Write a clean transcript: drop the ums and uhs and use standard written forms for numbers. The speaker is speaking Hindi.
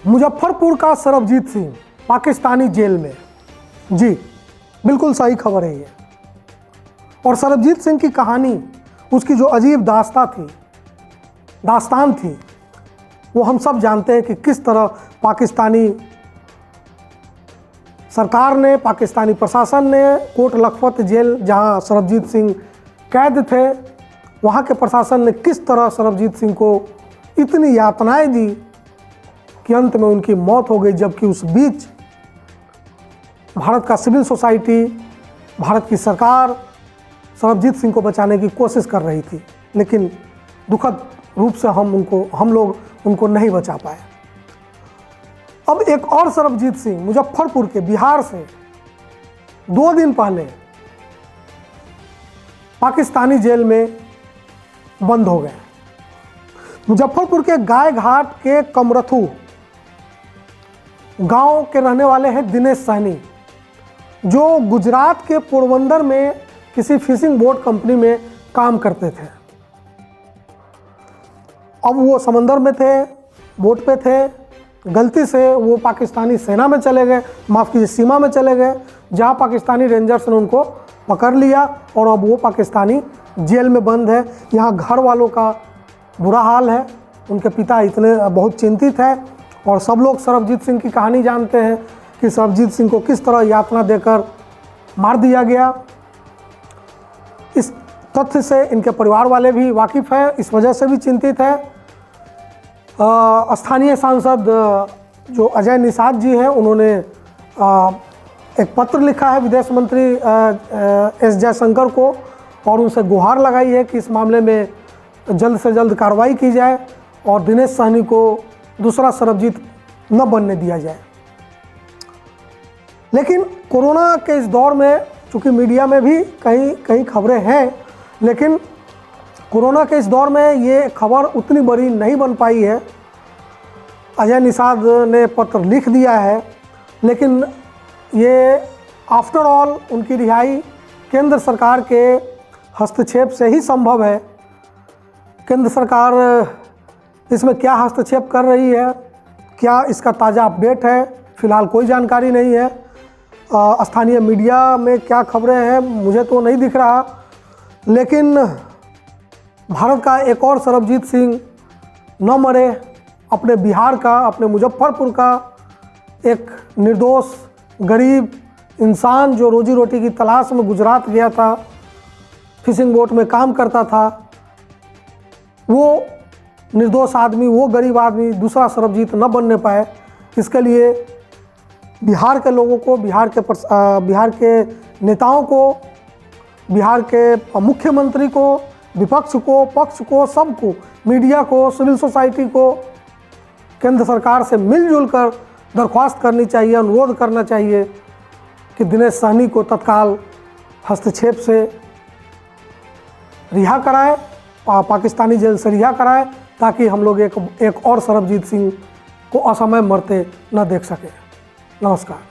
मुजफ्फरपुर का सरबजीत सिंह पाकिस्तानी जेल में। जी बिल्कुल सही खबर है ये। और सरबजीत सिंह की कहानी, उसकी जो अजीब दास्तान थी वो हम सब जानते हैं कि किस तरह पाकिस्तानी सरकार ने, पाकिस्तानी प्रशासन ने कोट लखपत जेल जहां सरबजीत सिंह कैद थे, वहां के प्रशासन ने किस तरह सरबजीत सिंह को इतनी यातनाएं दी कि अंत में उनकी मौत हो गई। जबकि उस बीच भारत का सिविल सोसाइटी, भारत की सरकार सरबजीत सिंह को बचाने की कोशिश कर रही थी, लेकिन दुखद रूप से हम लोग उनको नहीं बचा पाए। अब एक और सरबजीत सिंह मुजफ्फरपुर के, बिहार से 2 दिन पहले पाकिस्तानी जेल में बंद हो गए। मुजफ्फरपुर के गाय घाट के कमरथू गांव के रहने वाले हैं दिनेश सहनी, जो गुजरात के पोरबंदर में किसी फिशिंग बोट कंपनी में काम करते थे। अब वो समंदर में थे, बोट पे थे, गलती से वो पाकिस्तानी सेना में चले गए, माफ़ कीजिए सीमा में चले गए, जहाँ पाकिस्तानी रेंजर्स ने उनको पकड़ लिया और अब वो पाकिस्तानी जेल में बंद है। यहाँ घर वालों का बुरा हाल है, उनके पिता इतने बहुत चिंतित हैं और सब लोग सरबजीत सिंह की कहानी जानते हैं कि सरबजीत सिंह को किस तरह यातना देकर मार दिया गया। इस तथ्य से इनके परिवार वाले भी वाकिफ़ हैं, इस वजह से भी चिंतित है। स्थानीय सांसद जो अजय निषाद जी हैं, उन्होंने एक पत्र लिखा है विदेश मंत्री एस जयशंकर को और उनसे गुहार लगाई है कि इस मामले में जल्द से जल्द कार्रवाई की जाए और दिनेश सहनी को दूसरा सरबजीत न बनने दिया जाए। लेकिन कोरोना के इस दौर में, चूँकि मीडिया में भी कहीं खबरें हैं, लेकिन कोरोना के इस दौर में ये खबर उतनी बड़ी नहीं बन पाई है। अजय निषाद ने पत्र लिख दिया है, लेकिन ये आफ्टर ऑल उनकी रिहाई केंद्र सरकार के हस्तक्षेप से ही संभव है। केंद्र सरकार इसमें क्या हस्तक्षेप कर रही है, क्या इसका ताज़ा अपडेट है, फिलहाल कोई जानकारी नहीं है। स्थानीय मीडिया में क्या खबरें हैं मुझे तो नहीं दिख रहा, लेकिन भारत का एक और सरबजीत सिंह न मरे, अपने बिहार का, अपने मुजफ्फरपुर का एक निर्दोष गरीब इंसान जो रोजी रोटी की तलाश में गुजरात गया था, फिशिंग बोट में काम करता था, वो निर्दोष आदमी, वो गरीब आदमी दूसरा सरबजीत न बनने पाए। इसके लिए बिहार के लोगों को, बिहार के नेताओं को, बिहार के मुख्यमंत्री को, विपक्ष को, पक्ष को, सबको, मीडिया को, सिविल सोसाइटी को केंद्र सरकार से मिलजुल कर दरख्वास्त करनी चाहिए, अनुरोध करना चाहिए कि दिनेश सहनी को तत्काल हस्तक्षेप से रिहा कराए, पाकिस्तानी जेल से रिहा कराए, ताकि हम लोग एक और सरबजीत सिंह को असमय मरते न देख सकें। नमस्कार।